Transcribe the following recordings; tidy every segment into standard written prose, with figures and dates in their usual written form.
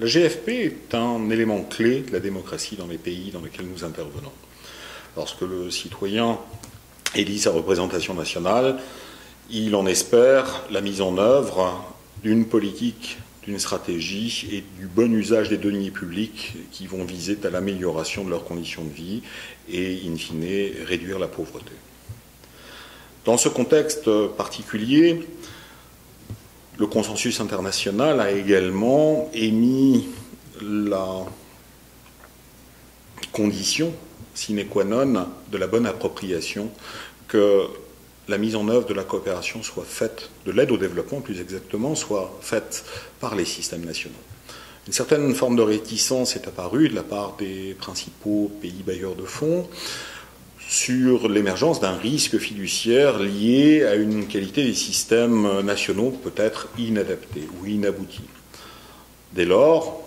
La GFP est un élément clé de la démocratie dans les pays dans lesquels nous intervenons. Lorsque le citoyen élit sa représentation nationale, il en espère la mise en œuvre d'une politique, d'une stratégie et du bon usage des deniers publics qui vont viser à l'amélioration de leurs conditions de vie et, in fine, réduire la pauvreté. Dans ce contexte particulier, le consensus international a également émis la condition sine qua non de la bonne appropriation que la mise en œuvre de la coopération soit faite, de l'aide au développement plus exactement, soit faite par les systèmes nationaux. Une certaine forme de réticence est apparue de la part des principaux pays bailleurs de fonds sur l'émergence d'un risque fiduciaire lié à une qualité des systèmes nationaux peut-être inadaptés ou inaboutis. Dès lors,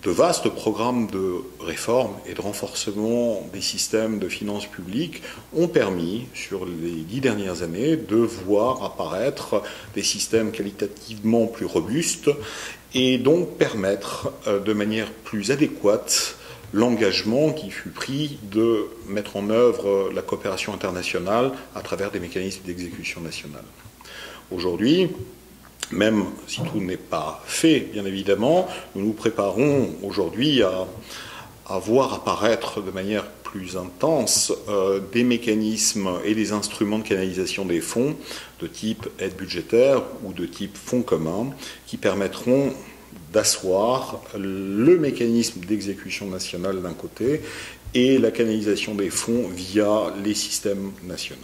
de vastes programmes de réforme et de renforcement des systèmes de finances publiques ont permis, sur les 10 dernières années, de voir apparaître des systèmes qualitativement plus robustes et donc permettre de manière plus adéquate l'engagement qui fut pris de mettre en œuvre la coopération internationale à travers des mécanismes d'exécution nationale. Aujourd'hui, même si tout n'est pas fait, bien évidemment, nous nous préparons aujourd'hui à voir apparaître de manière plus intense des mécanismes et des instruments de canalisation des fonds de type aide budgétaire ou de type fonds commun qui permettront d'asseoir le mécanisme d'exécution nationale d'un côté et la canalisation des fonds via les systèmes nationaux.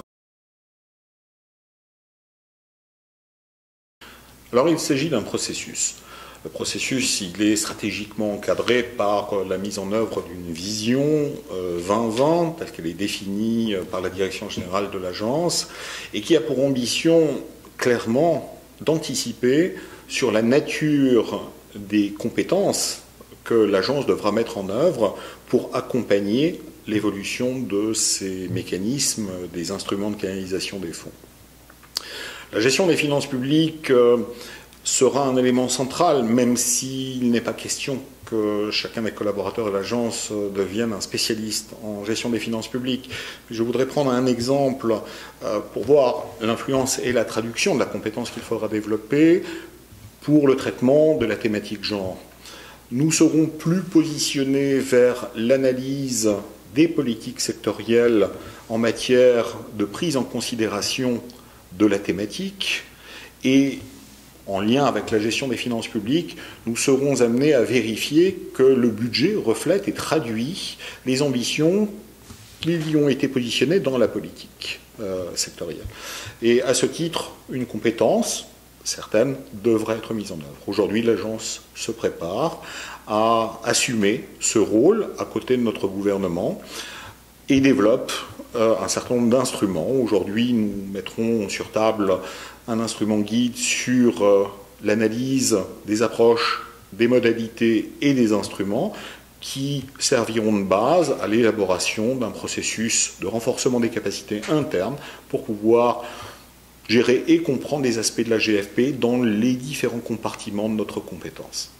Alors il s'agit d'un processus. Le processus, il est stratégiquement encadré par la mise en œuvre d'une vision 2020, telle qu'elle est définie par la direction générale de l'agence, et qui a pour ambition clairement d'anticiper sur la nature des compétences que l'agence devra mettre en œuvre pour accompagner l'évolution de ces mécanismes, des instruments de canalisation des fonds. La gestion des finances publiques sera un élément central, même s'il n'est pas question que chacun des collaborateurs de l'agence devienne un spécialiste en gestion des finances publiques. Je voudrais prendre un exemple pour voir l'influence et la traduction de la compétence qu'il faudra développer pour le traitement de la thématique genre. Nous serons plus positionnés vers l'analyse des politiques sectorielles en matière de prise en considération de la thématique et en lien avec la gestion des finances publiques, nous serons amenés à vérifier que le budget reflète et traduit les ambitions qui y ont été positionnées dans la politique sectorielle. Et à ce titre, une compétence certaines devraient être mises en œuvre. Aujourd'hui, l'agence se prépare à assumer ce rôle à côté de notre gouvernement et développe un certain nombre d'instruments. Aujourd'hui, nous mettrons sur table un instrument guide sur l'analyse des approches, des modalités et des instruments qui serviront de base à l'élaboration d'un processus de renforcement des capacités internes pour pouvoir gérer et comprendre les aspects de la GFP dans les différents compartiments de notre compétence.